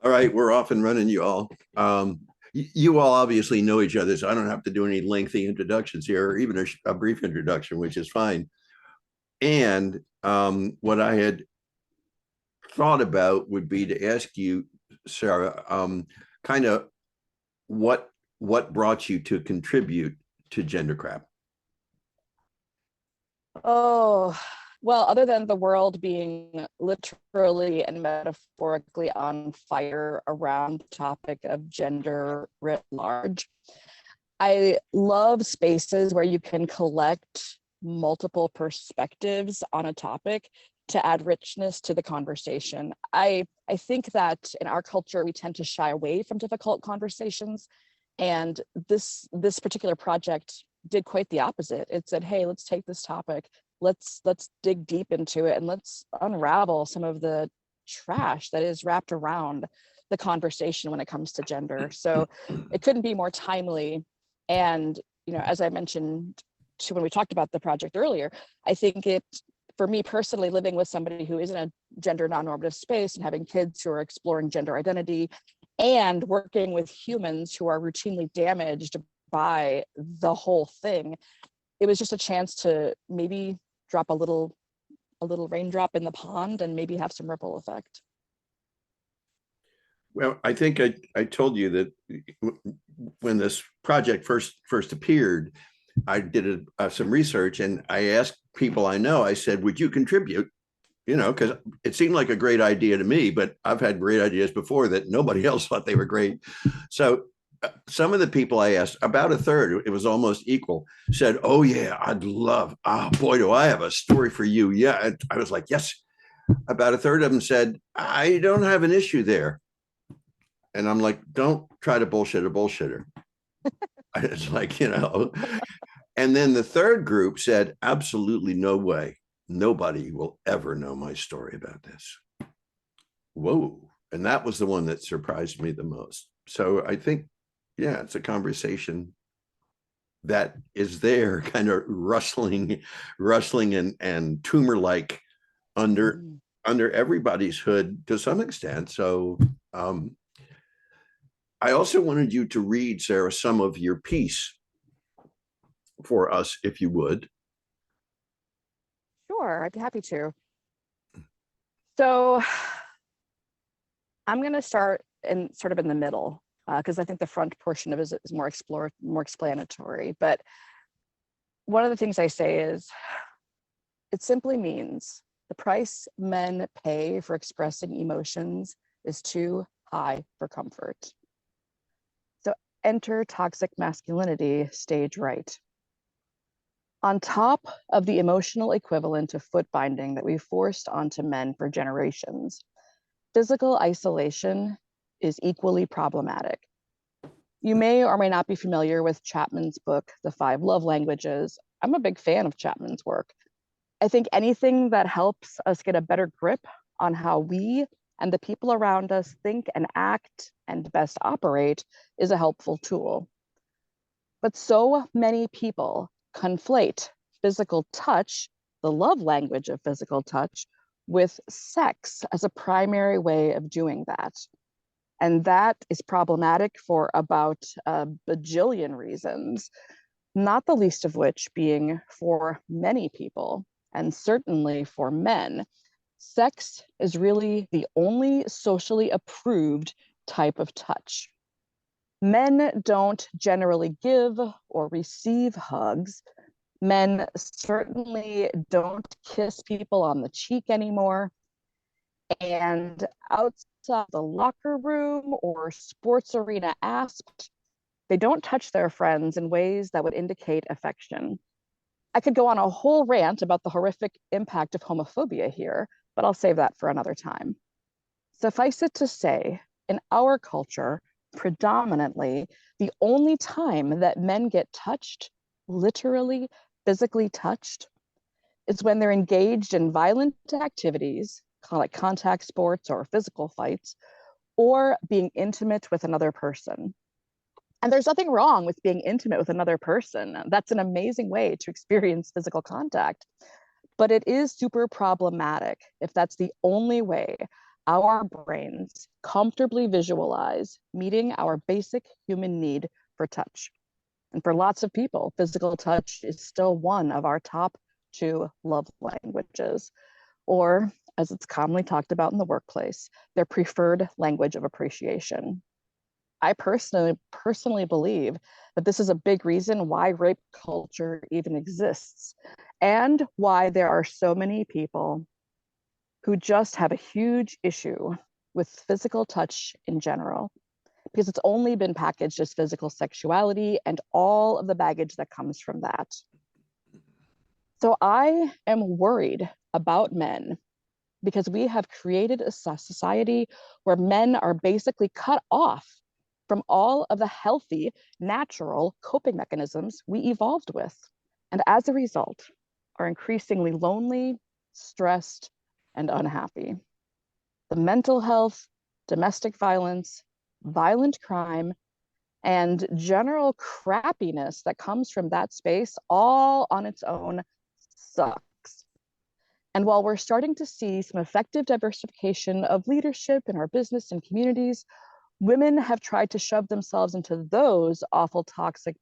All right, we're off and running, you all. You all obviously know each other, so I don't have to do any lengthy introductions here, or even a brief introduction, which is fine. And what I had thought about would be to ask you, Sarah, kind of what what brought you to contribute to Gender Crap. Oh, well, other than the world being literally and metaphorically on fire around the topic of gender writ large, I love spaces where you can collect multiple perspectives on a topic to add richness to the conversation. I think that in our culture, we tend to shy away from difficult conversations. And this particular project did quite the opposite. It said, hey, let's take this topic, let's dig deep into it, and let's unravel some of the trash that is wrapped around the conversation when it comes to gender. So it couldn't be more timely. And as I mentioned to when we talked about the project earlier, I think it, for me personally, living with somebody who is in a gender non-normative space and having kids who are exploring gender identity and working with humans who are routinely damaged by the whole thing, it was just a chance to maybe drop a little raindrop in the pond and maybe have some ripple effect. Well, I think I told you that when this project first appeared, I did some research and I asked people I know. I said, "Would you contribute?" Because it seemed like a great idea to me, but I've had great ideas before that nobody else thought they were great. So some of the people I asked, about a third, it was almost equal, said, "Oh yeah, I'd love. Oh boy, do I have a story for you." Yeah, I was like, "Yes." About a third of them said, "I don't have an issue there." And I'm like, don't try to bullshit a bullshitter. It's like. And then the third group said, absolutely no way. Nobody will ever know my story about this. Whoa. And that was the one that surprised me the most. So I think, yeah, it's a conversation that is there, kind of rustling and tumor like under Mhm. under everybody's hood to some extent. So I also wanted you to read, Sarah, some of your piece for us, if you would. Sure, I'd be happy to. So I'm going to start in sort of in the middle because I think the front portion of it is more explanatory. But one of the things I say is it simply means the price men pay for expressing emotions is too high for comfort. So enter toxic masculinity, stage right. On top of the emotional equivalent of foot binding that we've forced onto men for generations, physical isolation is equally problematic. You may or may not be familiar with Chapman's book, The Five Love Languages. I'm a big fan of Chapman's work. I think anything that helps us get a better grip on how we and the people around us think and act and best operate is a helpful tool. But so many people conflate physical touch, the love language of physical touch, with sex as a primary way of doing that. And that is problematic for about a bajillion reasons, not the least of which being for many people, and certainly for men, sex is really the only socially approved type of touch. Men don't generally give or receive hugs. Men certainly don't kiss people on the cheek anymore. And outside the locker room or sports arena aspect, they don't touch their friends in ways that would indicate affection. I could go on a whole rant about the horrific impact of homophobia here, but I'll save that for another time. Suffice it to say, in our culture, predominantly, the only time that men get touched, literally physically touched, is when they're engaged in violent activities, like contact sports or physical fights, or being intimate with another person. And there's nothing wrong with being intimate with another person. That's an amazing way to experience physical contact. But it is super problematic if that's the only way our brains comfortably visualize meeting our basic human need for touch. And for lots of people, physical touch is still one of our top two love languages, or as it's commonly talked about in the workplace, their preferred language of appreciation. I personally believe that this is a big reason why rape culture even exists, and why there are so many people who just have a huge issue with physical touch in general, because it's only been packaged as physical sexuality and all of the baggage that comes from that. So I am worried about men because we have created a society where men are basically cut off from all of the healthy, natural coping mechanisms we evolved with. And as a result, are increasingly lonely, stressed, and unhappy. The mental health, domestic violence, violent crime, and general crappiness that comes from that space all on its own sucks. And while we're starting to see some effective diversification of leadership in our business and communities, women have tried to shove themselves into those awful toxic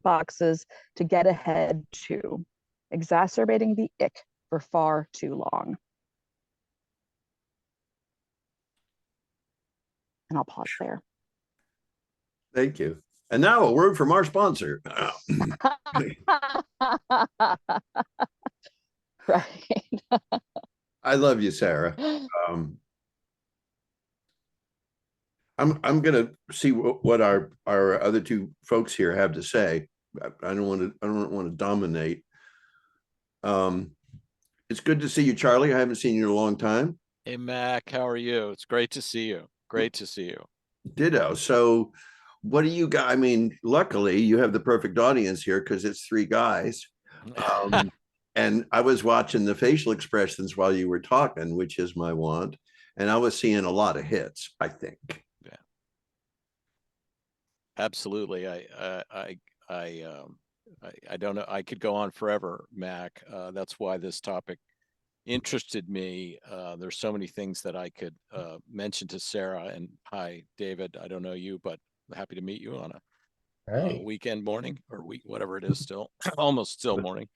boxes to get ahead too, exacerbating the ick for far too long. And I'll pause there. Thank you. And now a word from our sponsor. Right. I love you, Sarah. I'm gonna see what our other two folks here have to say. I don't want to dominate. It's good to see you, Charlie. I haven't seen you in a long time. Hey, Mac, how are you? It's great to see you. Great to see you. Ditto. So, what do you got? I mean, luckily you have the perfect audience here because it's three guys. And I was watching the facial expressions while you were talking, which is my want, and I was seeing a lot of hits, I think. Yeah, absolutely. I don't know. I could go on forever, Mac. That's why this topic interested me. There's so many things that I could mention to Sarah. And hi, David. I don't know you, but happy to meet you on a weekend morning or week, whatever it is, still almost still morning.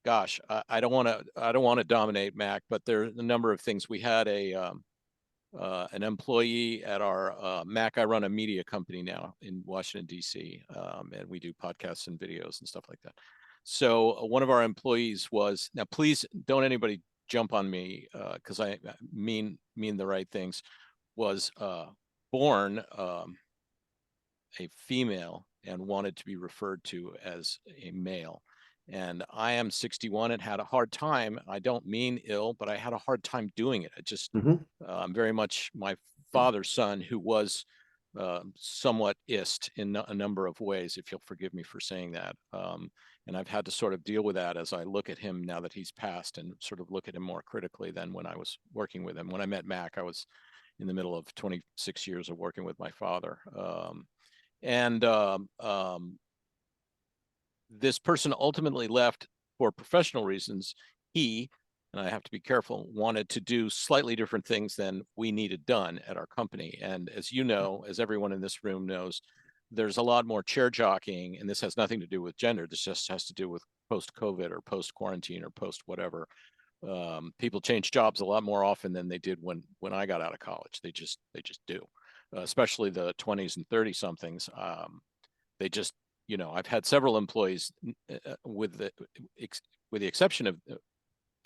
Gosh, I don't want to dominate, Mac, but there's a number of things. We had an employee at our Mac. I run a media company now in Washington, D.C., and we do podcasts and videos and stuff like that. So one of our employees was, now please don't anybody jump on me because I mean the right things, was born a female and wanted to be referred to as a male. And I am 61 and had a hard time. I don't mean ill, but I had a hard time doing it. I just, I'm very much my father's son, who was somewhat ist in a number of ways, if you'll forgive me for saying that. And I've had to sort of deal with that as I look at him now that he's passed and sort of look at him more critically than when I was working with him. When I met Mac, I was in the middle of 26 years of working with my father. This person ultimately left for professional reasons. He, and I have to be careful, wanted to do slightly different things than we needed done at our company. And as you know, as everyone in this room knows, there's a lot more chair jockeying, and this has nothing to do with gender. This just has to do with post-COVID or post-quarantine or post-whatever. People change jobs a lot more often than they did when I got out of college. They just do, especially the 20s and 30 somethings. They just, you know, I've had several employees with the exception of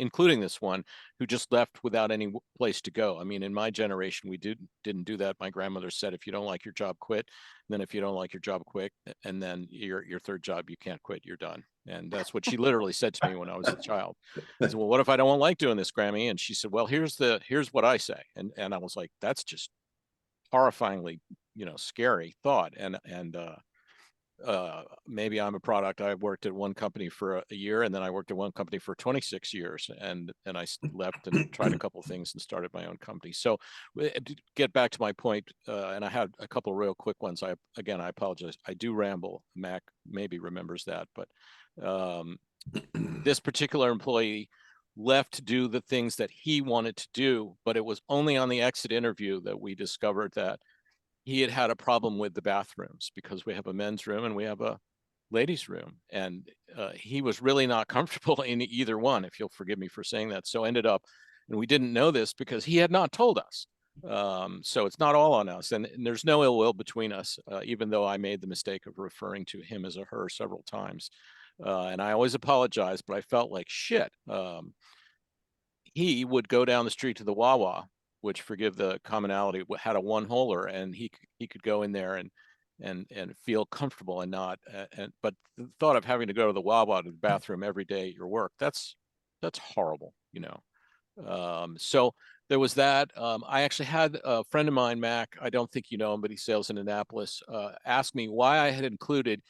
including this one, who just left without any place to go. I mean, in my generation, we didn't do that. My grandmother said, if you don't like your job, quit. And then if you don't like your job, quit. And then your third job, you can't quit, you're done. And that's what she literally said to me when I was a child. I said, well, what if I don't like doing this, Grammy? And she said, well, here's what I say. And I was like, that's just horrifyingly, you know, scary thought. And maybe I'm a product. I worked at one company for a year, and then I worked at one company for 26 years, and I left and tried a couple of things and started my own company. So to get back to my point, and I had a couple of real quick ones. I apologize. I do ramble. Mac maybe remembers that, but this particular employee left to do the things that he wanted to do, but it was only on the exit interview that we discovered that he had had a problem with the bathrooms, because we have a men's room and we have a ladies' room, and he was really not comfortable in either one, if you'll forgive me for saying that. So ended up, and we didn't know this because he had not told us. So it's not all on us, and there's no ill will between us, even though I made the mistake of referring to him as a her several times. And I always apologize, but I felt like shit. He would go down the street to the Wawa, which, forgive the commonality, had a one-holer, and he could go in there and feel comfortable and not. But the thought of having to go to the Wawa to the bathroom every day at your work, that's horrible, you know. So there was that. I actually had a friend of mine, Mac, I don't think you know him, but he sails in Annapolis, ask me why I had included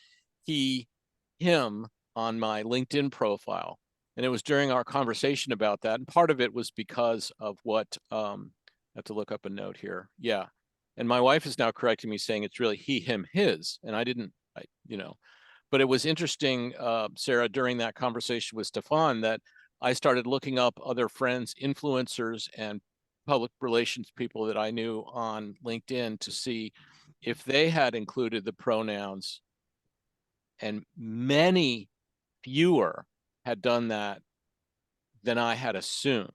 him on my LinkedIn profile. And it was during our conversation about that. And part of it was because of what, I have to look up a note here. Yeah. And my wife is now correcting me, saying it's really he, him, his. And I didn't, you know, but it was interesting, Sarah, during that conversation with Stefan, that I started looking up other friends, influencers, and public relations people that I knew on LinkedIn to see if they had included the pronouns. And many fewer had done that than I had assumed.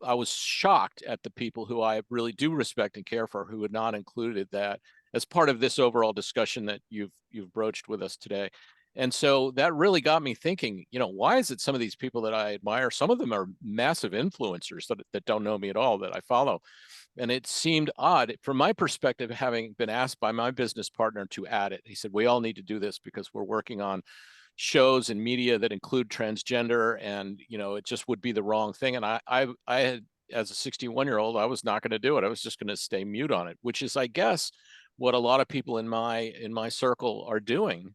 I was shocked at the people who I really do respect and care for who had not included that as part of this overall discussion that you've broached with us today. And so that really got me thinking, you know, why is it some of these people that I admire, some of them are massive influencers that don't know me at all, that I follow. And it seemed odd from my perspective, having been asked by my business partner to add it. He said, we all need to do this because we're working on shows and media that include transgender, and you know, it just would be the wrong thing. And I had, as a 61-year-old, I was not going to do it. I was just going to stay mute on it, which is, I guess, what a lot of people in my circle are doing.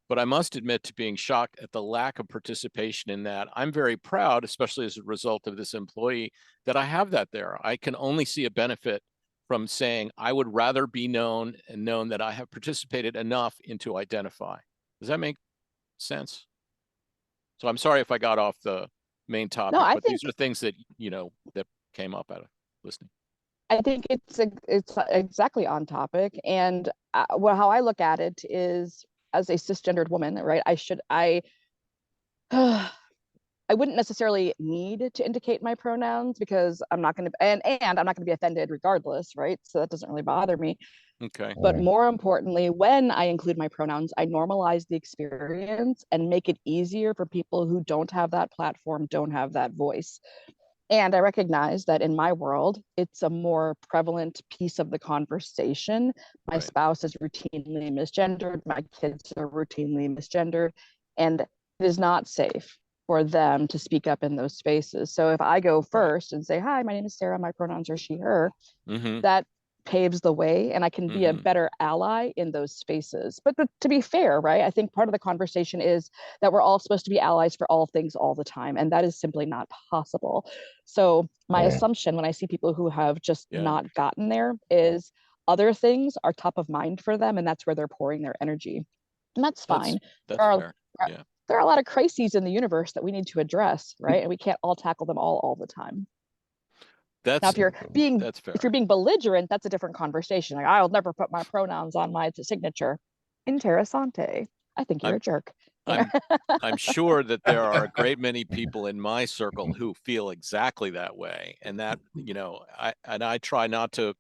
But I must admit to being shocked at the lack of participation in that. I'm very proud, especially as a result of this employee, that I have that there. I can only see a benefit from saying I would rather be known and known that I have participated enough into identify. Does that make sense? So I'm sorry if I got off the main topic, No, I but think these are things that, you know, that came up out of listening. I think it's exactly on topic. And well, how I look at it is, as a cisgendered woman, right? I wouldn't necessarily need to indicate my pronouns because I'm not going to, and I'm not going to be offended regardless, right? So that doesn't really bother me. Okay. But more importantly, when I include my pronouns, I normalize the experience and make it easier for people who don't have that platform, don't have that voice. And I recognize that in my world, it's a more prevalent piece of the conversation. My Right. spouse is routinely misgendered, my kids are routinely misgendered, and it is not safe for them to speak up in those spaces. So if I go first and say, hi, my name is Sarah, my pronouns are she, her, that paves the way, and I can be a better ally in those spaces. But to be fair, right, I think part of the conversation is that we're all supposed to be allies for all things all the time, and that is simply not possible. So my assumption when I see people who have just not gotten there is other things are top of mind for them, and that's where they're pouring their energy. And that's fine. That's fair. Yeah. There are a lot of crises in the universe that we need to address, right? And we can't all tackle them all the time. Now, That's if you're fair. being belligerent, that's a different conversation. Like, I'll never put my pronouns on my signature. Interessante. I think you're a jerk. I'm sure that there are a great many people in my circle who feel exactly that way, and that, you know, I try not to.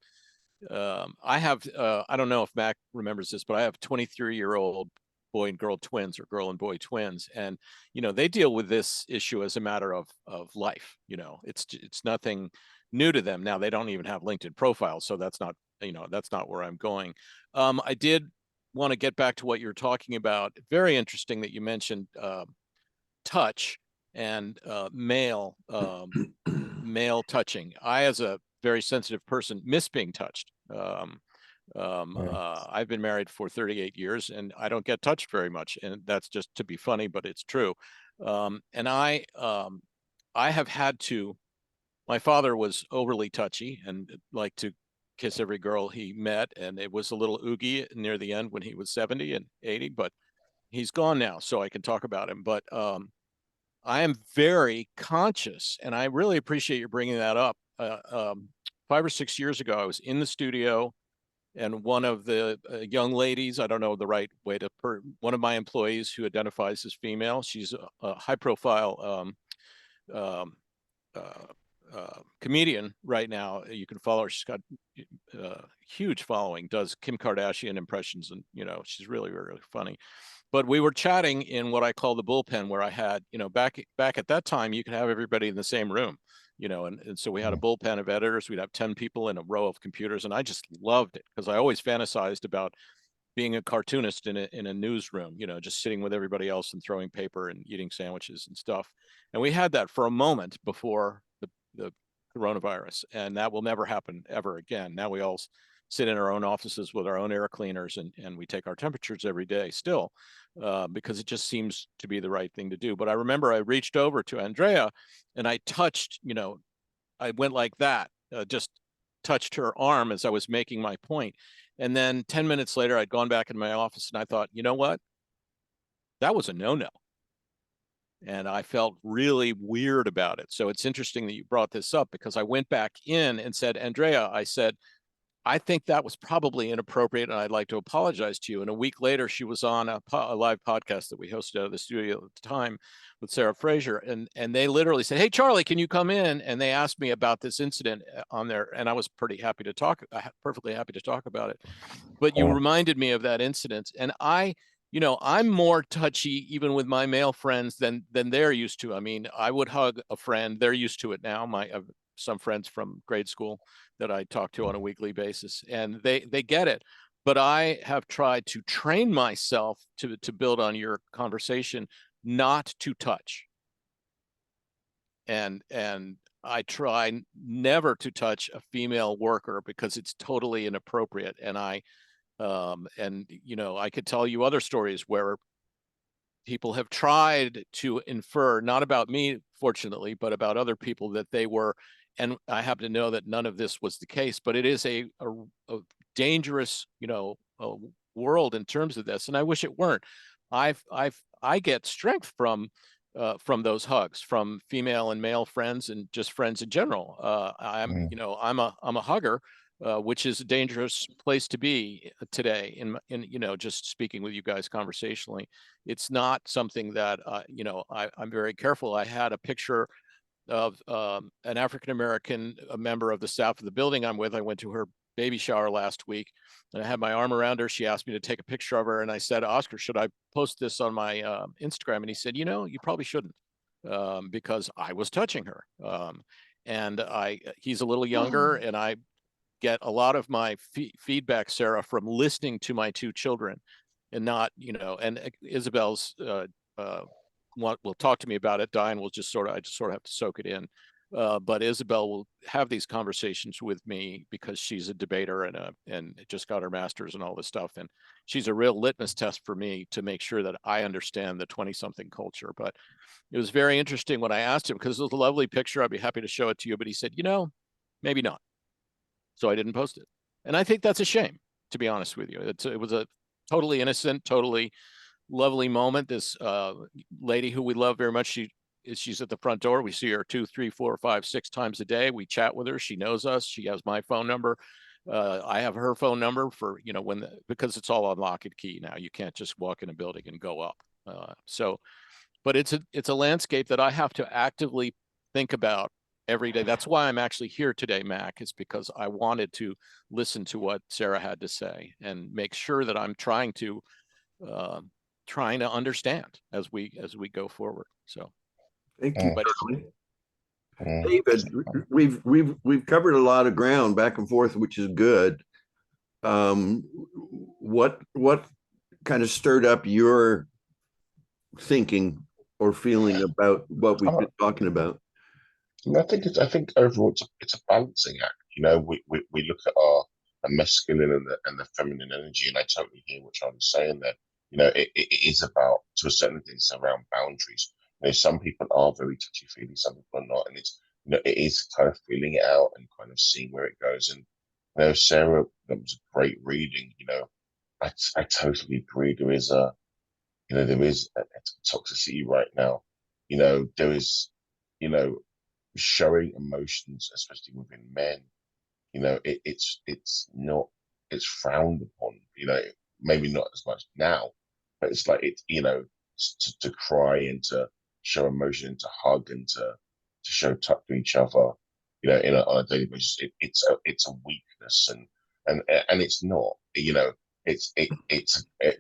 I have I don't know if Mac remembers this, but I have 23-year-old boy and girl twins, or girl and boy twins, and you know, they deal with this issue as a matter of life. You know, it's nothing new to them. Now they don't even have LinkedIn profiles, so that's not, you know, that's not where I'm going. I did want to get back to what you're talking about. Very interesting that you mentioned touch and male touching. I, as a very sensitive person, miss being touched. I've been married for 38 years and I don't get touched very much, and that's just to be funny, but it's true. And I have had to. My father was overly touchy and liked to kiss every girl he met, and it was a little oogie near the end when he was 70 and 80. But he's gone now, so I can talk about him. But I am very conscious, and I really appreciate you bringing that up. 5 or 6 years ago, I was in the studio, and one of the young ladies, I don't know the right way to one of my employees who identifies as female, she's a high profile um, comedian right now. You can follow her. She's got huge following, does Kim Kardashian impressions, and she's really, really funny. But we were chatting in what I call the bullpen, where I had, back at that time, you could have everybody in the same room, and so we had a bullpen of editors. We'd have 10 people in a row of computers, and I just loved it because I always fantasized about being a cartoonist in a newsroom, just sitting with everybody else and throwing paper and eating sandwiches and stuff. And we had that for a moment before the coronavirus, and that will never happen ever again. Now we all sit in our own offices with our own air cleaners, and we take our temperatures every day still, because it just seems to be the right thing to do. But I remember I reached over to Andrea and I touched, I went like that, just touched her arm as I was making my point. And then 10 minutes later, I'd gone back in my office and I thought, you know what? That was a no-no. And I felt really weird about it. So it's interesting that you brought this up, because I went back in and said, Andrea, I said, I think that was probably inappropriate, and I'd like to apologize to you. And a week later, she was on a live podcast that we hosted out of the studio at the time with Sarah Fraser, and they literally said, "Hey, Charlie, can you come in?" And they asked me about this incident on there, and I was pretty happy to talk, perfectly happy to talk about it. But you reminded me of that incident, and I'm more touchy even with my male friends than they're used to. I mean, I would hug a friend; they're used to it now. Some friends from grade school that I talk to on a weekly basis, and they get it. But I have tried to train myself to build on your conversation, not to touch. And I try never to touch a female worker because it's totally inappropriate. And I could tell you other stories where people have tried to infer, not about me, fortunately, but about other people, that they were, and I happen to know that none of this was the case, but it is a dangerous, world in terms of this. And I wish it weren't. I get strength from those hugs from female and male friends and just friends in general. I'm a hugger, which is a dangerous place to be today. In just speaking with you guys conversationally, it's not something that I'm very careful. I had a picture of an African American, a member of the staff of the building I'm with. I went to her baby shower last week, and I had my arm around her. She asked me to take a picture of her, and I said, "Oscar, should I post this on my Instagram?" And he said, "You probably shouldn't," because I was touching her. And he's a little younger, and I get a lot of my feedback, Sarah, from listening to my two children, and not, and Isabel's will talk to me about it. Diane will I just sort of have to soak it in. But Isabel will have these conversations with me because she's a debater and just got her master's and all this stuff. And she's a real litmus test for me to make sure that I understand the 20-something culture. But it was very interesting when I asked him, because it was a lovely picture. I'd be happy to show it to you. But he said, maybe not. So I didn't post it. And I think that's a shame, to be honest with you. It was a totally innocent, totally lovely moment. This lady who we love very much, she's at the front door. We see her 2, 3, 4, 5, 6 times a day. We chat with her. She knows us. She has my phone number. I have her phone number for, because it's all on lock and key now. You can't just walk in a building and go up. But it's a landscape that I have to actively think about every day. That's why I'm actually here today, Mac, is because I wanted to listen to what Sarah had to say and make sure that I'm trying to understand as we go forward. So Thank you. but David, we've covered a lot of ground back and forth, which is good. What kind of stirred up your thinking or feeling about what we've been talking about? I think overall it's a balancing act. We look at the masculine and the feminine energy, and I totally hear what Charlie's saying there. It is about, to a certain extent, it's around boundaries. Some people are very touchy feely, some people are not, and it's it is kind of feeling it out and kind of seeing where it goes. And Sarah, that was a great reading. I totally agree. There is there is a toxicity right now. There is, you know, showing emotions, especially within men. It's not, it's frowned upon. Maybe not as much now, but it's like to cry and to show emotion and to hug and to show touch to each other, on a daily basis. It's a weakness, and it's not. It's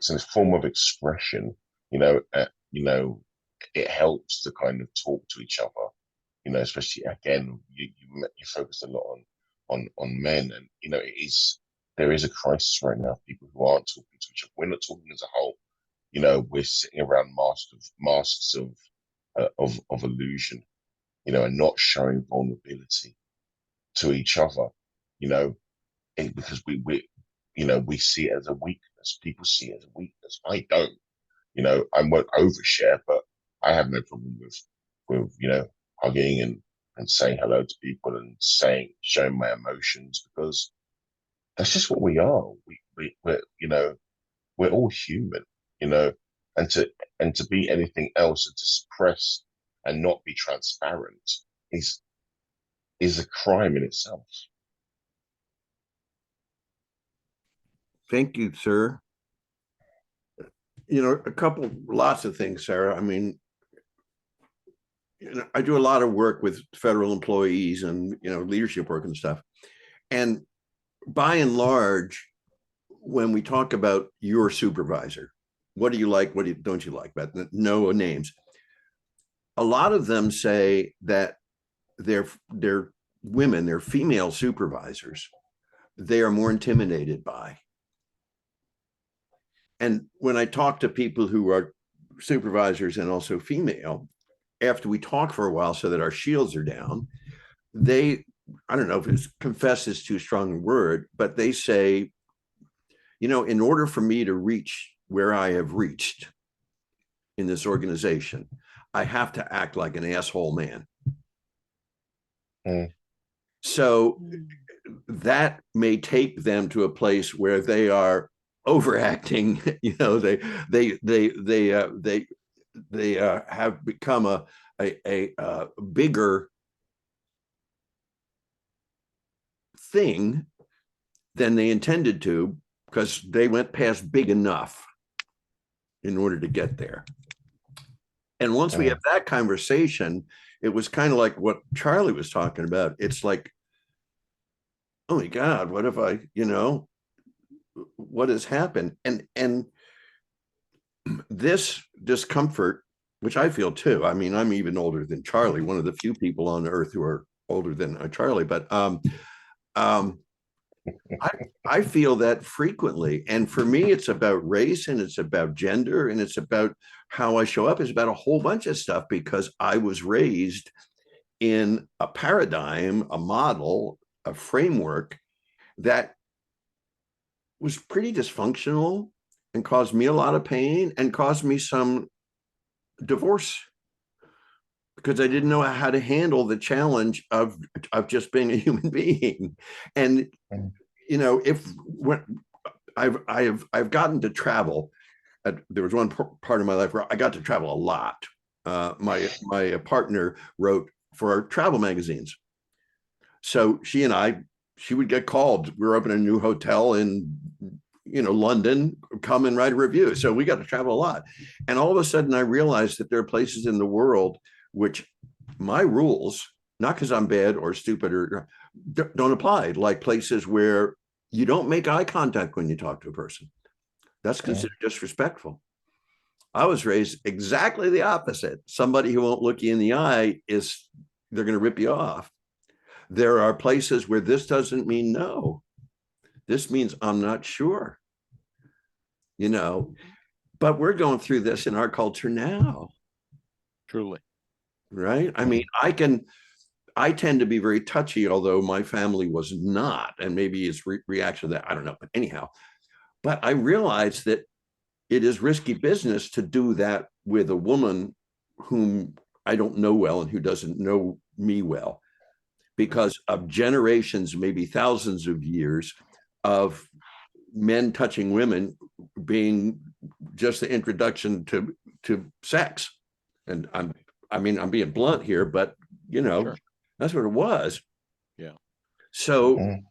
a form of expression. It helps to kind of talk to each other. Especially again, you focused a lot on men, and there is a crisis right now of people who aren't talking to each other. We're not talking as a whole. We're sitting around masks of illusion, and not showing vulnerability to each other. Because we see it as a weakness. People see it as a weakness. I don't. I won't overshare, but I have no problem with hugging and saying hello to people and showing my emotions, because that's just what we are. We're all human, you know, and to be anything else and to suppress and not be transparent is a crime in itself. Thank you, sir. Lots of things, Sarah. I mean, I do a lot of work with federal employees and, leadership work and stuff. And by and large, when we talk about your supervisor, what do you like? What don't you like? But no names. A lot of them say that they're women, they're female supervisors, they are more intimidated by. And when I talk to people who are supervisors and also female, after we talk for a while so that our shields are down, I don't know if it's confess is too strong a word, but they say, in order for me to reach where I have reached in this organization, I have to act like an asshole man. So that may take them to a place where they are overacting. They have become a bigger thing than they intended to, because they went past big enough in order to get there. And once we have that conversation, it was kind of like what Charlie was talking about. It's like, oh my God, what if what has happened? And this discomfort, which I feel too. I mean, I'm even older than Charlie, one of the few people on earth who are older than Charlie, but I feel that frequently. And for me, it's about race and it's about gender and it's about how I show up. It's about a whole bunch of stuff, because I was raised in a paradigm, a model, a framework that was pretty dysfunctional and caused me a lot of pain and caused me some divorce, because I didn't know how to handle the challenge of just being a human being. And I've gotten to travel. There was one part of my life where I got to travel a lot. My partner wrote for our travel magazines, so she would get called. We were opening a new hotel in London, come and write a review. So we got to travel a lot. And all of a sudden I realized that there are places in the world which my rules, not because I'm bad or stupid or don't apply, like places where you don't make eye contact when you talk to a person. That's considered disrespectful. I was raised exactly the opposite. Somebody who won't look you in the eye they're going to rip you off. There are places where this doesn't mean no. This means I'm not sure, but we're going through this in our culture now. Truly. Right. I mean, I tend to be very touchy, although my family was not, and maybe it's reaction to that. I don't know. But anyhow, but I realized that it is risky business to do that with a woman whom I don't know well and who doesn't know me well, because of generations, maybe thousands of years of men touching women being just the introduction to sex. And I'm being blunt here, but Sure. that's what it was. Yeah. So Mhm.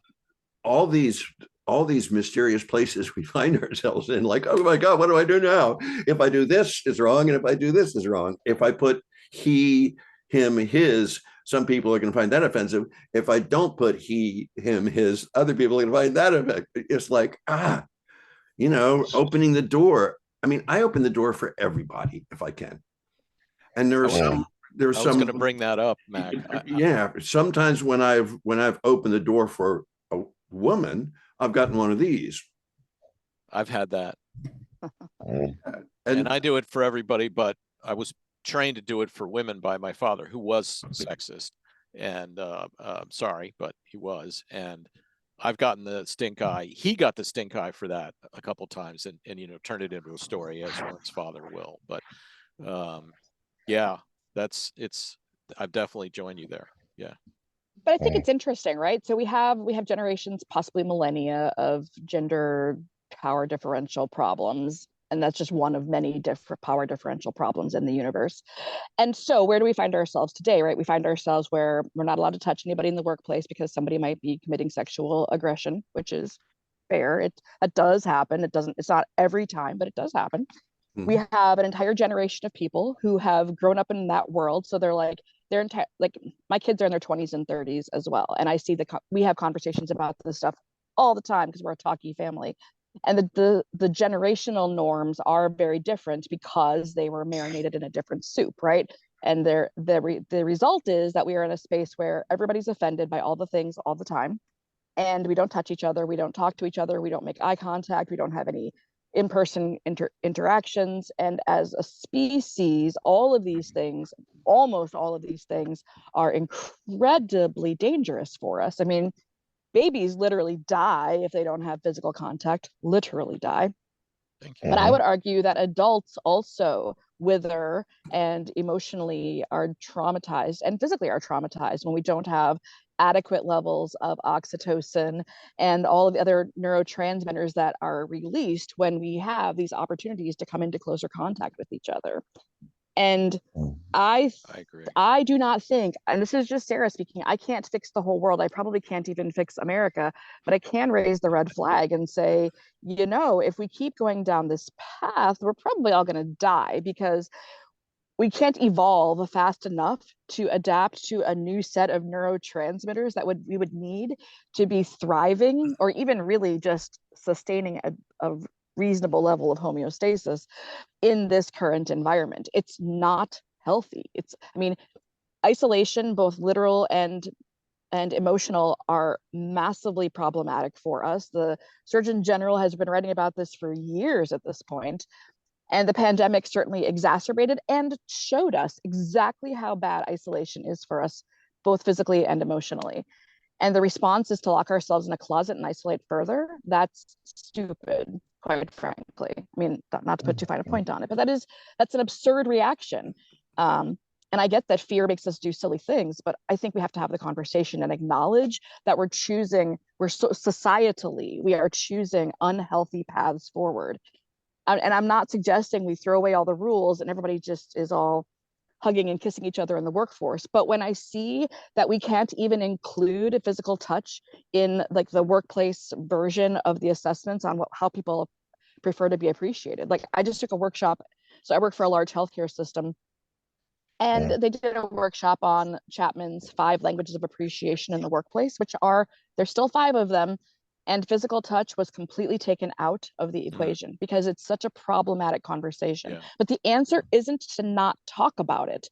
all these mysterious places we find ourselves in, like, oh my God, what do I do now? If I do this, is wrong, and if I do this, is wrong. If I put he, him, his, some people are going to find that offensive. If I don't put he, him, his, other people are going to find that offensive. It's like, opening the door. I mean, I open the door for everybody if I can. And there are Yeah. I was going to bring that up, Mac. yeah, sometimes when I've opened the door for a woman, I've gotten one of these. I've had that. Mm. And I do it for everybody, but I was trained to do it for women by my father, who was sexist. And sorry, but he was. And I've gotten the stink eye. He got the stink eye for that a couple times, and turned it into a story, as one's father will. But yeah, I've definitely joined you there. Yeah. But I think it's interesting, right? So we have generations, possibly millennia, of gender power differential problems. And that's just one of many different power differential problems in the universe. And so where do we find ourselves today, right? We find ourselves where we're not allowed to touch anybody in the workplace because somebody might be committing sexual aggression, which is fair. It does happen. It's not every time, but it does happen. Mhm. We have an entire generation of people who have grown up in that world. So they're entire, like, my kids are in their 20s and 30s as well. And I see we have conversations about this stuff all the time because we're a talky family. And the generational norms are very different because they were marinated in a different soup, right? And the result is that we are in a space where everybody's offended by all the things all the time. And we don't touch each other. We don't talk to each other. We don't make eye contact. We don't have any in-person interactions. And as a species, almost all of these things are incredibly dangerous for us. I mean, babies literally die if they don't have physical contact, literally die. Thank you. But I would argue that adults also wither and emotionally are traumatized and physically are traumatized when we don't have adequate levels of oxytocin and all of the other neurotransmitters that are released when we have these opportunities to come into closer contact with each other. And I agree. I do not think, and this is just Sarah speaking, I can't fix the whole world. I probably can't even fix America, but I can raise the red flag and say, if we keep going down this path, we're probably all going to die because we can't evolve fast enough to adapt to a new set of neurotransmitters that we would need to be thriving or even really just sustaining a reasonable level of homeostasis in this current environment. It's not healthy. Isolation, both literal and emotional, are massively problematic for us. The Surgeon General has been writing about this for years at this point, and the pandemic certainly exacerbated and showed us exactly how bad isolation is for us, both physically and emotionally. And the response is to lock ourselves in a closet and isolate further. That's stupid, quite frankly. I mean, not to put too fine a point on it, but that's an absurd reaction. And I get that fear makes us do silly things, but I think we have to have the conversation and acknowledge that societally, we are choosing unhealthy paths forward. And I'm not suggesting we throw away all the rules and everybody just is all hugging and kissing each other in the workforce. But when I see that we can't even include physical touch in like the workplace version of the assessments on how people prefer to be appreciated. Like, I just took a workshop. So I work for a large healthcare system. And they did a workshop on Chapman's 5 languages of appreciation in the workplace, there's still 5 of them. And physical touch was completely taken out of the equation because it's such a problematic conversation. Yeah. But the answer isn't to not talk about it.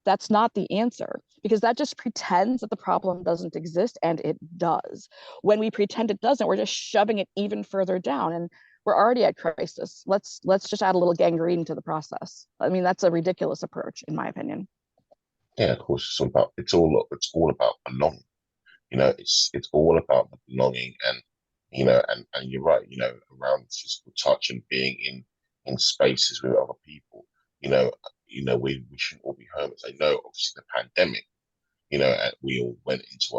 That's not the answer, because that just pretends that the problem doesn't exist, and it does. When we pretend it doesn't, we're just shoving it even further down, and we're already at crisis. Let's just add a little gangrene to the process. I mean, that's a ridiculous approach, in my opinion. Yeah, of course, it's all about belonging. It's all about the belonging, and and you're right. Around physical touch and being in spaces with other people. We shouldn't all be hermits. I know, obviously, the pandemic. And we all went into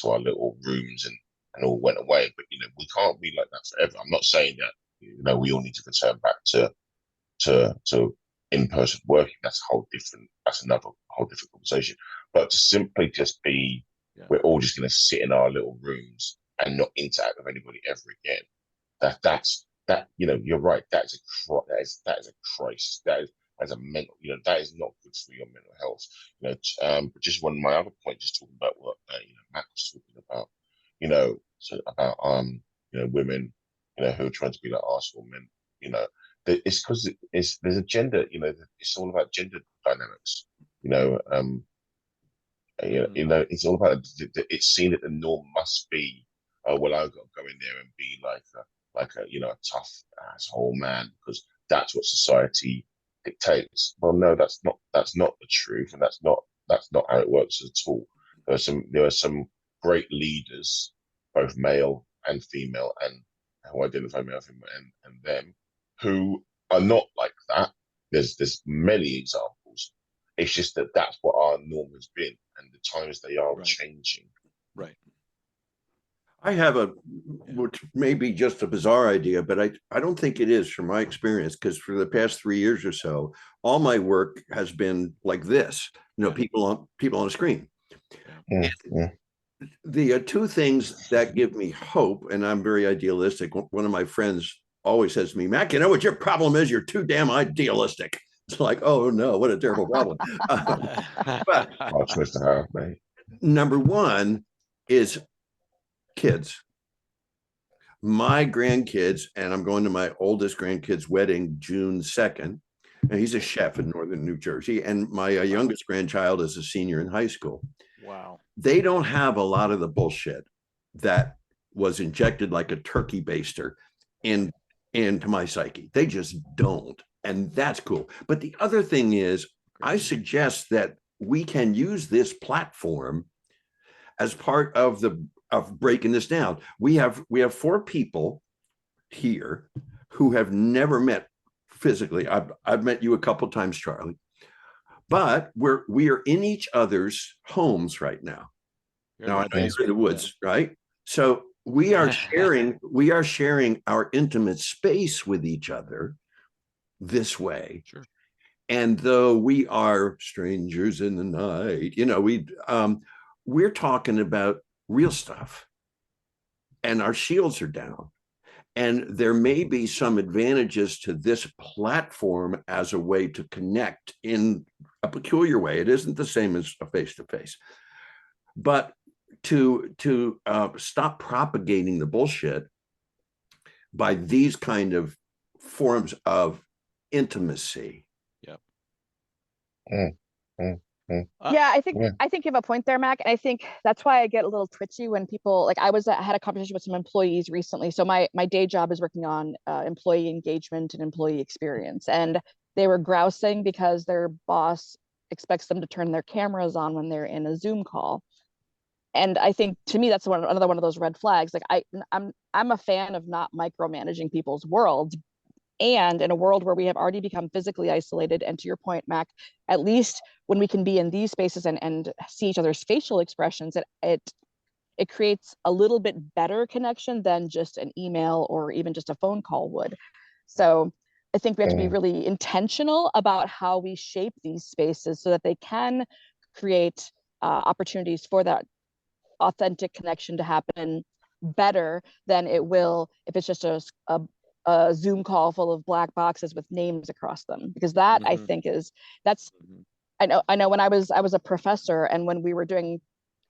our little rooms, and and all went away. But we can't be like that forever. I'm not saying that we all need to return back to in-person working. That's a whole different. That's another whole different conversation. But to simply just be, we're all just going to sit in our little rooms and not interact with anybody ever again. That you're right. That is a crisis. That is a mental. That is not good for your mental health. But just one of my other points, just talking about what Matt was talking about. So about women, who are trying to be like Arsenal men. It's because there's a gender. It's all about gender dynamics. It's all about. It's seen that the norm must be. Well, I've got to go in there and be like a tough asshole man because that's what society dictates. Well, no, that's not the truth, and that's not how it works at all. There are some great leaders, both male and female, and who identify male, female, and them, who are not like that. There's many examples. It's just that that's what our norm has been, and the times they are changing. Right. I have which may be just a bizarre idea, but I don't think it is from my experience, because for the past 3 years or so, all my work has been like this, people on a screen. The two things that give me hope, and I'm very idealistic. One of my friends always says to me, Mac, you know what your problem is? You're too damn idealistic. It's like, oh no, what a terrible problem. But number one is kids. My grandkids, and I'm going to my oldest grandkid's wedding June 2nd, and he's a chef in northern New Jersey, and my youngest grandchild is a senior in high school. Wow. They don't have a lot of the bullshit that was injected like a turkey baster into my psyche. They just don't, and that's cool. But the other thing is, I suggest that we can use this platform as part of breaking this down. We have 4 people here who have never met physically. I've met you a couple of times, Charlie, but we are in each other's homes right now. Now I'm in the woods, right? So we are sharing our intimate space with each other this way. Sure. And though we are strangers in the night, we're talking about real stuff, and our shields are down. And there may be some advantages to this platform as a way to connect in a peculiar way. It isn't the same as a face-to-face, but to stop propagating the bullshit by these kind of forms of intimacy. Yep. Yeah, I think you have a point there, Mac. And I think that's why I get a little twitchy when people I had a conversation with some employees recently. So my day job is working on employee engagement and employee experience, and they were grousing because their boss expects them to turn their cameras on when they're in a Zoom call. And I think, to me, that's another one of those red flags. I'm a fan of not micromanaging people's worlds. And in a world where we have already become physically isolated, and to your point, Mac, at least when we can be in these spaces and see each other's facial expressions, it creates a little bit better connection than just an email or even just a phone call would. So I think we have to be really intentional about how we shape these spaces so that they can create opportunities for that authentic connection to happen better than it will if it's just a Zoom call full of black boxes with names across them, because that I think I know when I was a professor, and when we were doing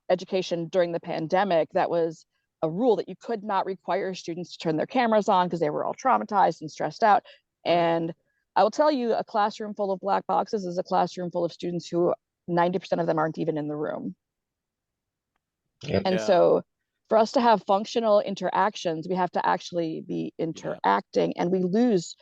education during the pandemic, that was a rule that you could not require students to turn their cameras on because they were all traumatized and stressed out. And I will tell you, a classroom full of black boxes is a classroom full of students who 90% of them aren't even in the room. And so for us to have functional interactions, we have to actually be interacting, and we lose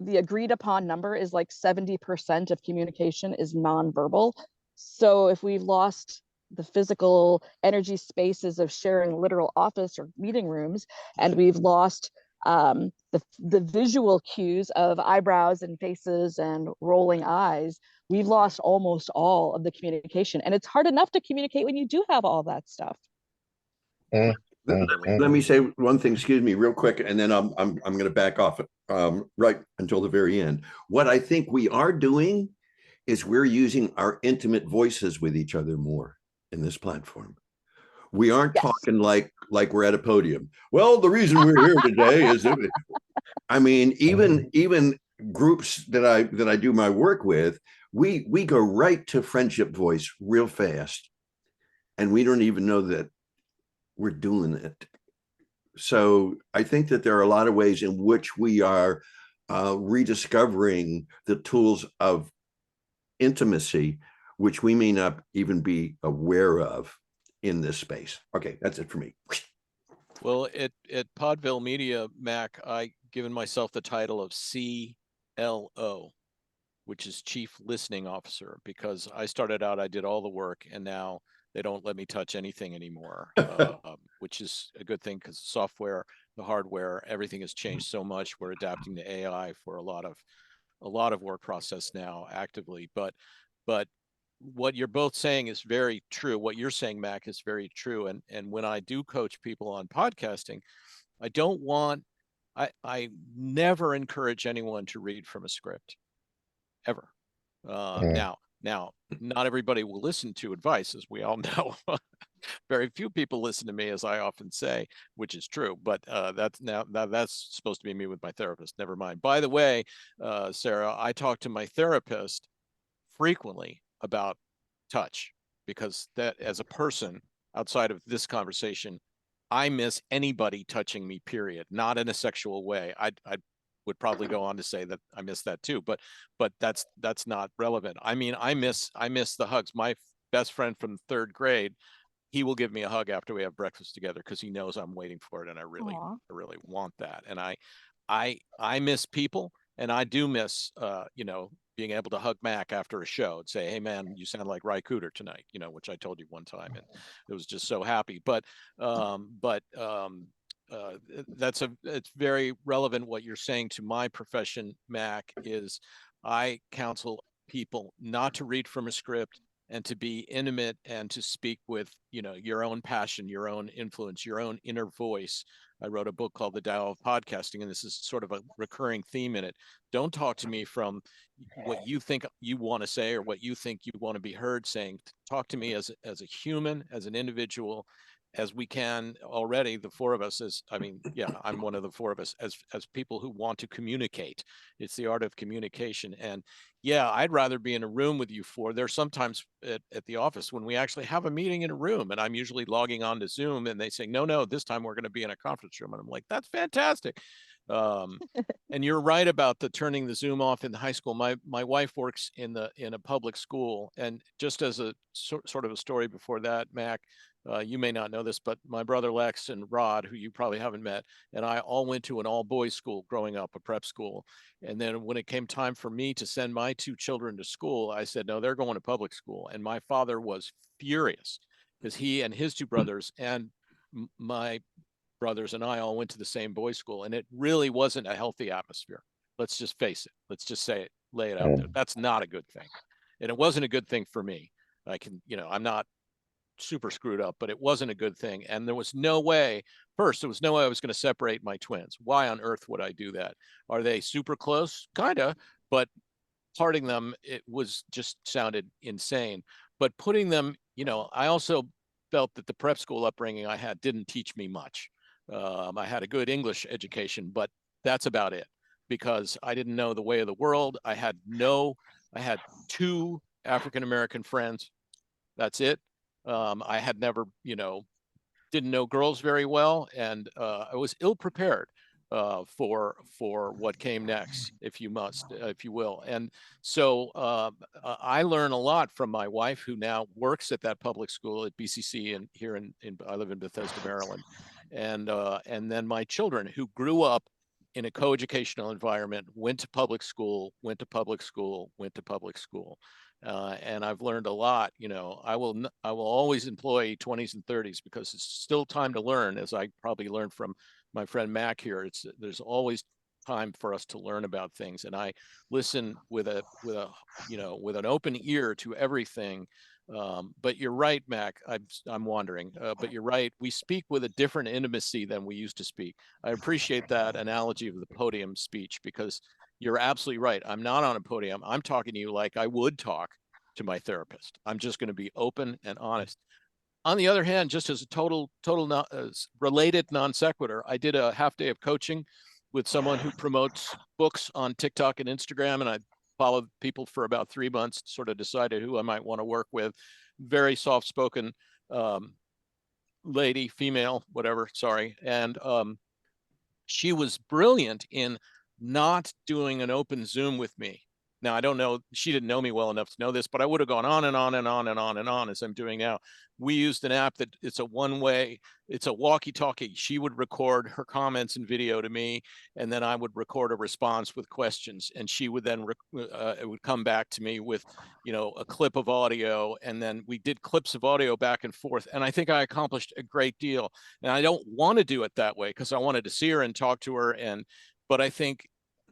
the agreed upon number is 70% of communication is nonverbal. So if we've lost the physical energy spaces of sharing literal office or meeting rooms, and we've lost the visual cues of eyebrows and faces and rolling eyes, we've lost almost all of the communication. And it's hard enough to communicate when you do have all that stuff. Mm, mm, Let mm. me say one thing, excuse me, real quick, and then I'm going to back off right until the very end. What I think we are doing is we're using our intimate voices with each other more in this platform. We aren't Yes. talking like we're at a podium. Well, the reason we're here today is that, I mean, even groups that I do my work with, we go right to friendship voice real fast, and we don't even know that we're doing it. So I think that there are a lot of ways in which we are rediscovering the tools of intimacy, which we may not even be aware of in this space. Okay, that's it for me. Well, at Podville Media, Mac, I given myself the title of CLO, which is Chief Listening Officer, because I started out, I did all the work, and now they don't let me touch anything anymore, which is a good thing because the software, the hardware, everything has changed so much. We're adapting to AI for a lot of work process now actively, but what you're both saying is very true. What you're saying, Mac, is very true. And when I do coach people on podcasting, I don't want I never encourage anyone to read from a script ever. Mm. Now, not everybody will listen to advice, as we all know. Very few people listen to me, as I often say, which is true. But that's supposed to be me with my therapist. Never mind. By the way, Sarah, I talk to my therapist frequently about touch because that, as a person outside of this conversation, I miss anybody touching me, period. Not in a sexual way. I would probably go on to say that I miss that too, but that's not relevant. I mean, I miss the hugs. My best friend from third grade, he will give me a hug after we have breakfast together because he knows I'm waiting for it, and I Aw. really want that. And I miss people, and I do miss being able to hug Mac after a show and say, "Hey man, you sound like Ry Cooter tonight," which I told you one time, and it was just so happy. But it's very relevant what you're saying to my profession, Mac. Is I counsel people not to read from a script and to be intimate and to speak with your own passion, your own influence, your own inner voice. I wrote a book called The Tao of Podcasting, and this is sort of a recurring theme in it. Don't talk to me from what you think you want to say or what you think you want to be heard saying. Talk to me as a human, as an individual, as we can already, the four of us. I'm one of the four of us, as people who want to communicate. It's the art of communication. And yeah, I'd rather be in a room with you four. There's sometimes at the office when we actually have a meeting in a room, and I'm usually logging on to Zoom, and they say, no, this time we're going to be in a conference room. And I'm like, that's fantastic. Um, and you're right about the turning the Zoom off in the high school. My wife works in a public school, and just as a sort of a story before that, Mac, you may not know this, but my brother Lex and Rod, who you probably haven't met, and I all went to an all-boys school growing up, a prep school. And then when it came time for me to send my two children to school, I said, no, they're going to public school. And my father was furious because he and his two brothers and my brothers and I all went to the same boys' school, and it really wasn't a healthy atmosphere. Let's just face it. Let's just say it, lay it out there. Mm. That's not a good thing. And it wasn't a good thing for me. I'm not super screwed up, but it wasn't a good thing. And there was no way, first, there was no way I was going to separate my twins. Why on earth would I do that? Are they super close? Kind of, but parting them, it was just sounded insane. But putting them, I also felt that the prep school upbringing I had didn't teach me much. I had a good English education, but that's about it because I didn't know the way of the world. I had two African American friends. That's it. I had never, didn't know girls very well, and I was ill prepared for what came next, if you will. And so I learn a lot from my wife, who now works at that public school at BCC, and here I live in Bethesda, Maryland, and then my children, who grew up in a coeducational environment, went to public school, went to public school, went to public school. And I've learned a lot. I will always employ 20s and 30s because it's still time to learn, as I probably learned from my friend Mac here. There's always time for us to learn about things, and I listen with an open ear to everything. But you're right, Mac. I'm wandering. But you're right. We speak with a different intimacy than we used to speak. I appreciate that analogy of the podium speech, because you're absolutely right. I'm not on a podium. I'm talking to you like I would talk to my therapist. I'm just going to be open and honest. On the other hand, just as a total related non sequitur, I did a half day of coaching with someone who promotes books on TikTok and Instagram, and I followed people for about 3 months, sort of decided who I might want to work with. Very soft spoken lady, female, whatever, sorry. And she was brilliant in not doing an open Zoom with me. Now, I don't know, she didn't know me well enough to know this, but I would have gone on and on and on and on and on as I'm doing now. We used an app that it's a one-way, it's a walkie-talkie. She would record her comments and video to me, and then I would record a response with questions, and she would then it would come back to me with, you know, a clip of audio, and then we did clips of audio back and forth. And I think I accomplished a great deal. And I don't want to do it that way because I wanted to see her and talk to her, but I think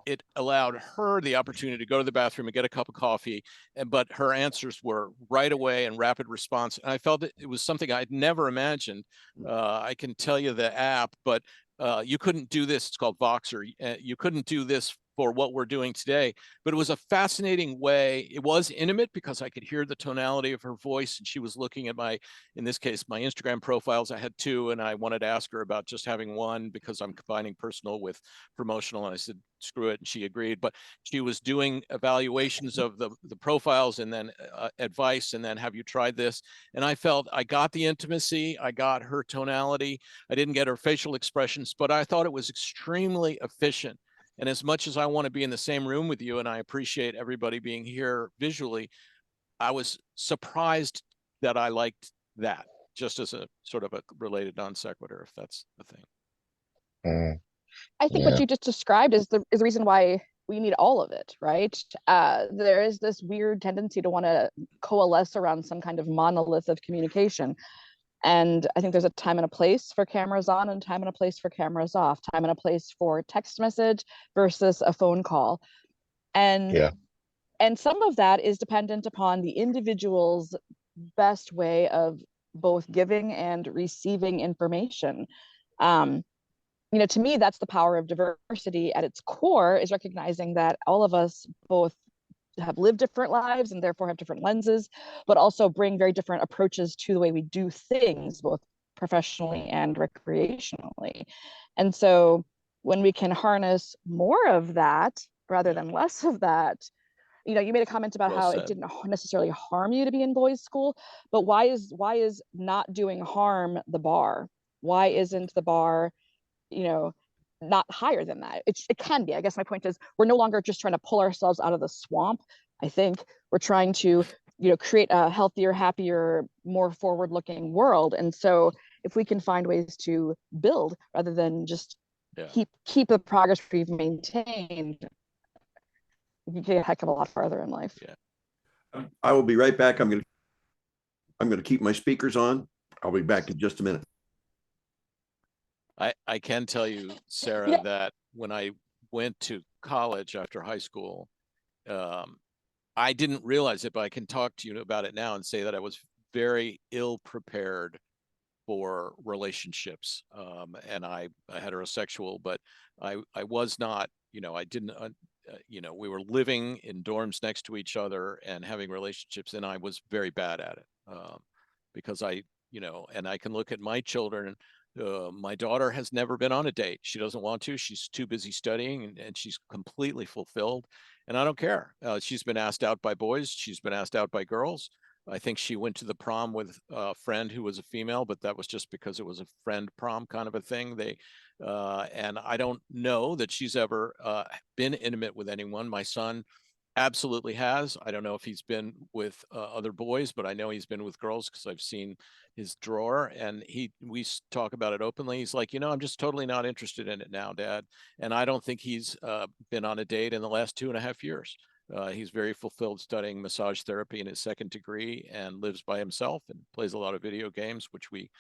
it allowed her the opportunity to go to the bathroom and get a cup of coffee, but her answers were right away and rapid response. And I felt it was something I'd never imagined. I can tell you the app, but you couldn't do this. It's called Voxer. You couldn't do this for what we're doing today, but it was a fascinating way. It was intimate because I could hear the tonality of her voice, and she was looking at in this case, my Instagram profiles. I had two, and I wanted to ask her about just having one because I'm combining personal with promotional. And I said, screw it. And she agreed, but she was doing evaluations of the profiles and then advice. And then, have you tried this? And I felt I got the intimacy. I got her tonality. I didn't get her facial expressions, but I thought it was extremely efficient. And as much as I want to be in the same room with you, and I appreciate everybody being here visually, I was surprised that I liked that, just as a sort of a related non sequitur, if that's the thing. I think Yeah. what you just described is the reason why we need all of it, right? There is this weird tendency to want to coalesce around some kind of monolith of communication. And I think there's a time and a place for cameras on and time and a place for cameras off, time and a place for text message versus a phone call. And Yeah. and some of that is dependent upon the individual's best way of both giving and receiving information. You know, to me, that's the power of diversity at its core, is recognizing that all of us both have lived different lives and therefore have different lenses, but also bring very different approaches to the way we do things, both professionally and recreationally. And so when we can harness more of that rather than less of that, you know, you made a comment about Well how said. it didn't necessarily harm you to be in boys' school, but why is not doing harm the bar? Why isn't the bar, you know, not higher than that? It can be. I guess my point is, we're no longer just trying to pull ourselves out of the swamp. I think we're trying to, you know, create a healthier, happier, more forward-looking world. And so if we can find ways to build rather than just keep the progress we've maintained, you can get a heck of a lot farther in life. Yeah. I will be right back. I'm going to keep my speakers on. I'll be back in just a minute. I can tell you, Sarah, that when I went to college after high school, I didn't realize it, but I can talk to you about it now and say that I was very ill prepared for relationships. And I heterosexual, but I was not, you know, I didn't, you know, we were living in dorms next to each other and having relationships, and I was very bad at it because you know, and I can look at my children. My daughter has never been on a date. She doesn't want to. She's too busy studying, and she's completely fulfilled. And I don't care. She's been asked out by boys. She's been asked out by girls. I think she went to the prom with a friend who was a female, but that was just because it was a friend prom kind of a thing. And I don't know that she's ever been intimate with anyone. My son absolutely has. I don't know if he's been with other boys, but I know he's been with girls because I've seen his drawer, and we talk about it openly. He's like, you know, I'm just totally not interested in it now, Dad. And I don't think he's been on a date in the last 2.5 years. He's very fulfilled studying massage therapy in his second degree and lives by himself and plays a lot of video games, which we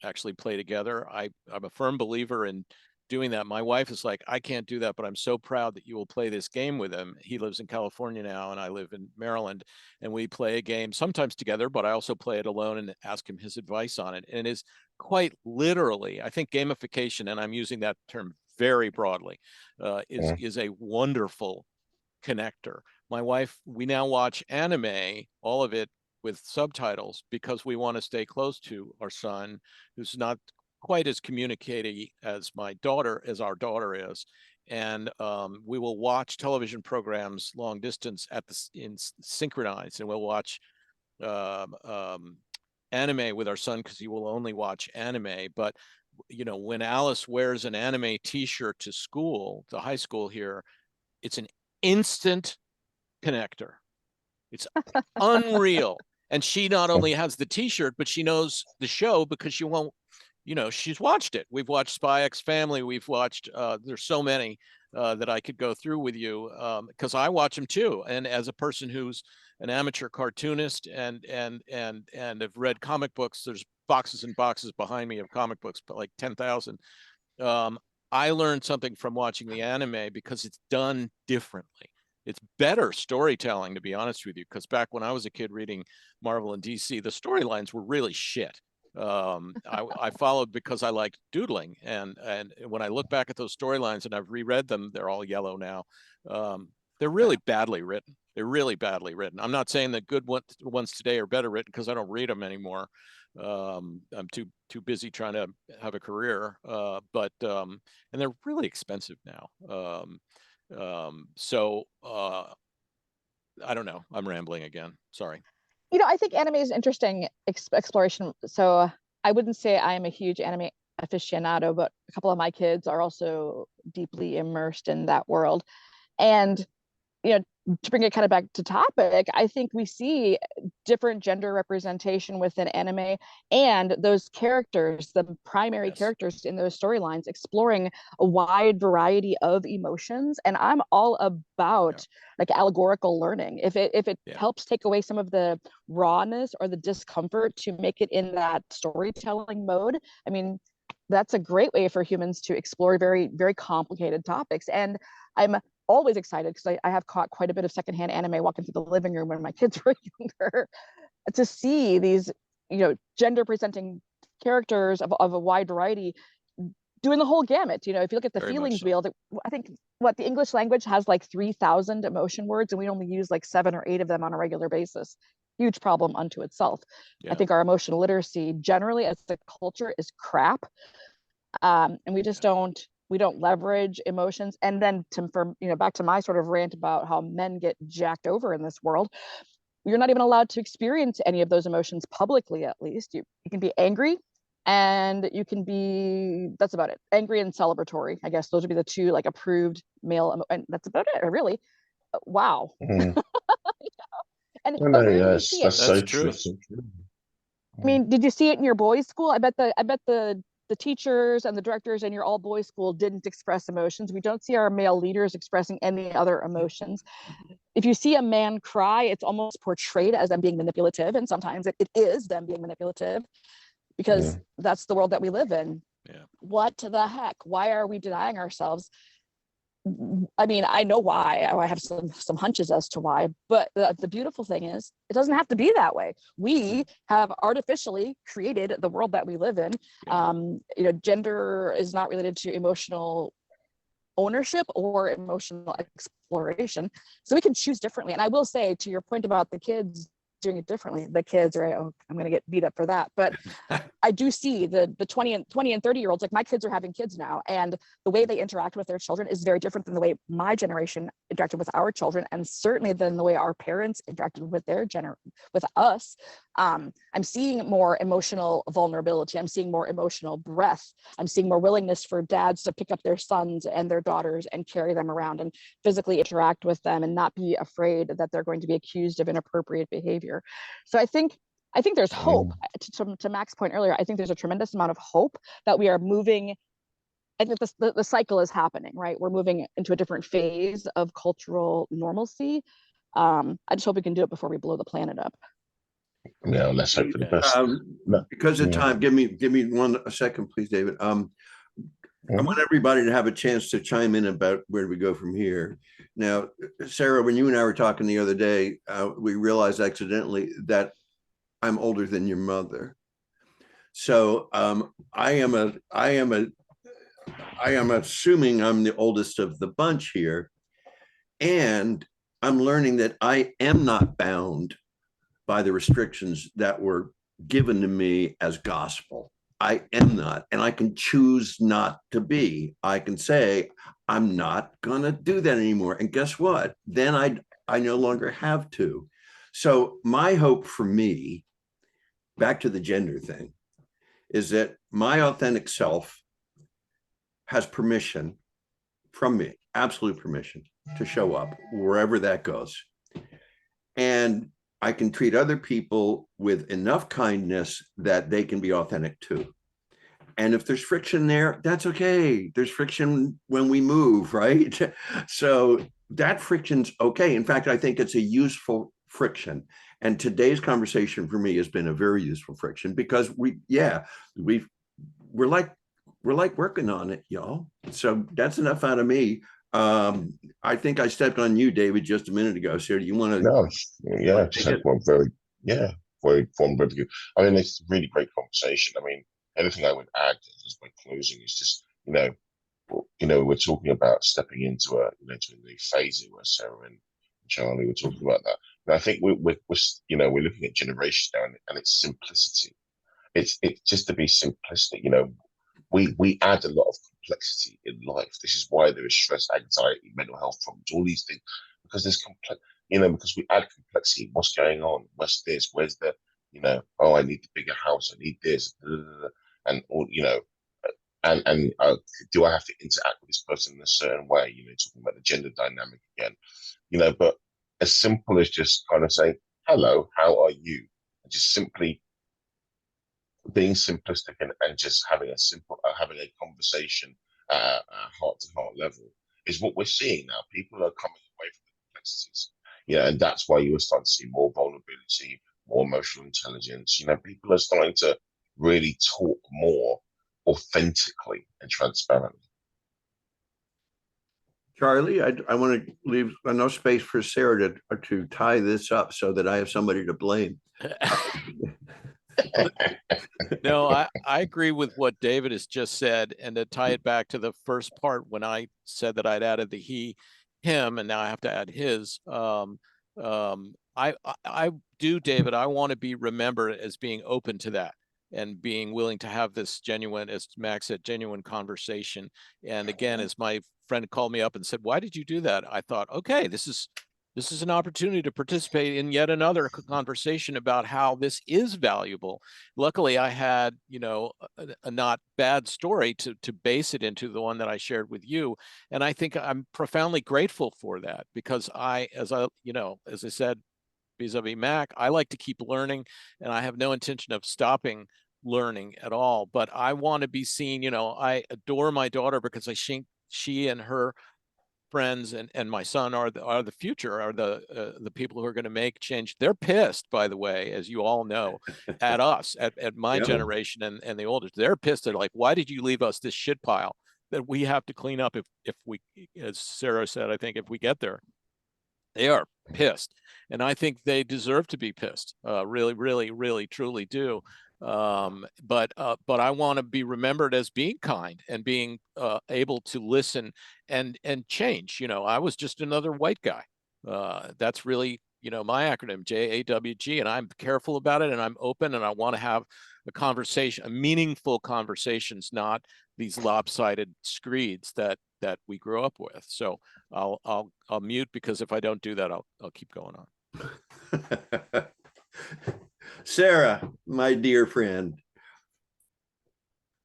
actually play together. I'm a firm believer in doing that. My wife is like, I can't do that, but I'm so proud that you will play this game with him. He lives in California now, and I live in Maryland, and we play a game sometimes together, but I also play it alone and ask him his advice on it. And it is quite literally, I think gamification, and I'm using that term very broadly, is a wonderful connector. My wife, we now watch anime, all of it with subtitles, because we want to stay close to our son, who's not quite as communicative as our daughter is. And we will watch television programs long distance in synchronized, and we'll watch anime with our son because he will only watch anime. But when Alice wears an anime t-shirt to school, the high school here, it's an instant connector. It's unreal. And she not only has the t-shirt, but she knows the show because she's watched it. We've watched Spy X Family. We've watched, there's so many that I could go through with you because I watch them too. And as a person who's an amateur cartoonist and have read comic books, there's boxes and boxes behind me of comic books, but like 10,000. I learned something from watching the anime because it's done differently. It's better storytelling, to be honest with you, because back when I was a kid reading Marvel and DC, the storylines were really shit. I followed because I liked doodling, and when I look back at those storylines and I've reread them, they're all yellow now. They're really badly written. They're really badly written. I'm not saying that good ones today are better written because I don't read them anymore. I'm too busy trying to have a career. But and they're really expensive now. So I don't know. I'm rambling again. Sorry. I think anime is interesting exploration. So I wouldn't say I am a huge anime aficionado, but a couple of my kids are also deeply immersed in that world. And to bring it kind of back to topic, I think we see different gender representation within anime, and those characters, the primary characters in those storylines, exploring a wide variety of emotions. And I'm all about like allegorical learning. If it helps take away some of the rawness or the discomfort to make it in that storytelling mode, I mean, that's a great way for humans to explore very, very complicated topics. And I'm always excited because I have caught quite a bit of secondhand anime walking through the living room when my kids were younger, to see these gender presenting characters of a wide variety doing the whole gamut. If you look at the Very feelings much so. wheel, I think the English language has like 3,000 emotion words, and we only use like 7 or 8 of them on a regular basis. Huge problem unto itself. I think our emotional literacy generally as a culture is crap, and we just don't leverage emotions. And then back to my sort of rant about how men get jacked over in this world, you're not even allowed to experience any of those emotions publicly. At least you can be angry, and you can be, that's about it, angry and celebratory. I guess those would be the two like approved male, and that's about it, really. Wow. Mm. And No, where do you yes, see it? that's so That's true. true. So true. I mean, did you see it in your boys' school? I bet the teachers and the directors in your all boys school didn't express emotions. We don't see our male leaders expressing any other emotions. If you see a man cry, it's almost portrayed as them being manipulative, and sometimes it is them being manipulative, because that's the world that we live in. What the heck? Why are we denying ourselves? I mean, I know why. I have some hunches as to why, but the beautiful thing is it doesn't have to be that way. We have artificially created the world that we live in. Gender is not related to emotional ownership or emotional exploration, so we can choose differently. And I will say, to your point about the kids doing it differently, the kids are, I'm going to get beat up for that, but I do see the 20 and 30-year-olds, like my kids are having kids now, and the way they interact with their children is very different than the way my generation interacted with our children, and certainly than the way our parents interacted with with us. I'm seeing more emotional vulnerability. I'm seeing more emotional breadth. I'm seeing more willingness for dads to pick up their sons and their daughters and carry them around and physically interact with them and not be afraid that they're going to be accused of inappropriate behavior. So I think there's hope. To Mac's point earlier, I think there's a tremendous amount of hope that we are moving. I think the cycle is happening, right? We're moving into a different phase of cultural normalcy. I just hope we can do it before we blow the planet up. Yeah, let's hope for the best. Because of time, give me a second, please, David. I want everybody to have a chance to chime in about where we go from here. Now, Sarah, when you and I were talking the other day, we realized accidentally that I'm older than your mother. So I am assuming I'm the oldest of the bunch here. And I'm learning that I am not bound by the restrictions that were given to me as gospel. I am not, and I can choose not to be. I can say, I'm not going to do that anymore. And guess what? Then I no longer have to. So my hope for me, back to the gender thing, is that my authentic self has permission from me, absolute permission to show up wherever that goes. And I can treat other people with enough kindness that they can be authentic too. And if there's friction there, that's okay. There's friction when we move, right? So that friction's okay. In fact, I think it's a useful friction. And today's conversation for me has been a very useful friction because we're like working on it, y'all. So that's enough out of me. I think I stepped on you, David, just a minute ago. So do you want to? No, yeah, just had one very good. I mean, it's a really great conversation. I mean, anything I would add as my closing is just, we're talking about stepping into a new phase where Sarah and Charlie were talking about that. And I think we're looking at generations now, and it's simplicity. It's just to be simplistic. We add a lot of complexity in life. This is why there is stress, anxiety, mental health problems, all these things, because there's because we add complexity. What's going on? What's this? Where's the, oh, I need the bigger house. I need this, and all, and do I have to interact with this person in a certain way? Talking about the gender dynamic again, but as simple as just kind of saying, hello, how are you? And just simply being simplistic and just having a conversation at a heart-to-heart level is what we're seeing now. People are coming away from the complexities, and that's why you are starting to see more vulnerability, more emotional intelligence. People are starting to really talk more authentically and transparently. Charlie, I want to leave enough space for Sarah to tie this up so that I have somebody to blame. No, I agree with what David has just said. And to tie it back to the first part, when I said that I'd added the he, him, and now I have to add his, I do, David, I want to be remembered as being open to that and being willing to have this genuine, as Max said, genuine conversation. And again, as my friend called me up and said, why did you do that? I thought, okay, this is an opportunity to participate in yet another conversation about how this is valuable. Luckily, I had, a not bad story to base it into, the one that I shared with you. And I think I'm profoundly grateful for that because as I said, vis-a-vis Mac, I like to keep learning and I have no intention of stopping learning at all. But I want to be seen, I adore my daughter because I think she and her friends and my son are the future, are the people who are going to make change. They're pissed, by the way, as you all know, at us, at my generation and the oldest. They're pissed. They're like, why did you leave us this shit pile that we have to clean up if we, as Sarah said, I think if we get there. They are pissed, and I think they deserve to be pissed. Really, really, really, truly do. But I want to be remembered as being kind and being able to listen and change. I was just another white guy. That's really, my acronym, JAWG, and I'm careful about it, and I'm open, and I want to have a conversation, a meaningful conversations, not these lopsided screeds that we grew up with. So I'll mute, because if I don't do that, I'll keep going on. Sarah, my dear friend.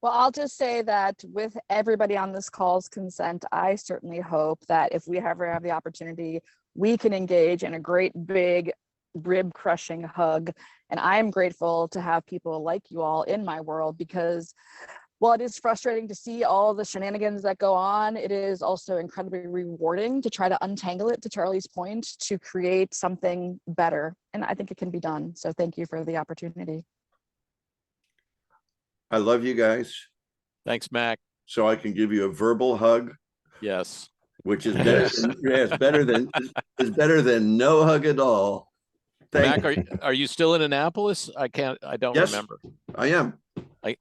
Well, I'll just say that with everybody on this call's consent, I certainly hope that if we ever have the opportunity, we can engage in a great big rib crushing hug. And I'm grateful to have people like you all in my world, because while it is frustrating to see all the shenanigans that go on, it is also incredibly rewarding to try to untangle it, to Charlie's point, to create something better. And I think it can be done. So thank you for the opportunity. I love you guys. Thanks, Mac. so I can give you a verbal hug, Yes. which is better. Yes. It's better than no hug at all. Thank Mac, you. are you still in Annapolis? I don't Yes. remember. I am.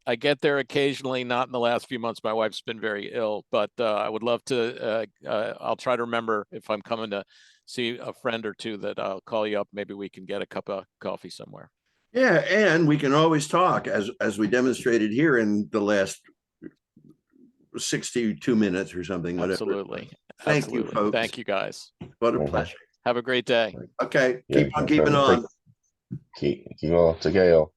I get there occasionally, not in the last few months. My wife's been very ill, but I would love to, I'll try to remember if I'm coming to see a friend or two that I'll call you up. Maybe we can get a cup of coffee somewhere. Yeah, and we can always talk as we demonstrated here in the last 62 minutes or something, whatever. Absolutely. Thank you, folks. Thank you, guys. What a Mhm. pleasure. Have a great day. Okay, Yeah, keep on keeping on. Keep on. Take care, y'all.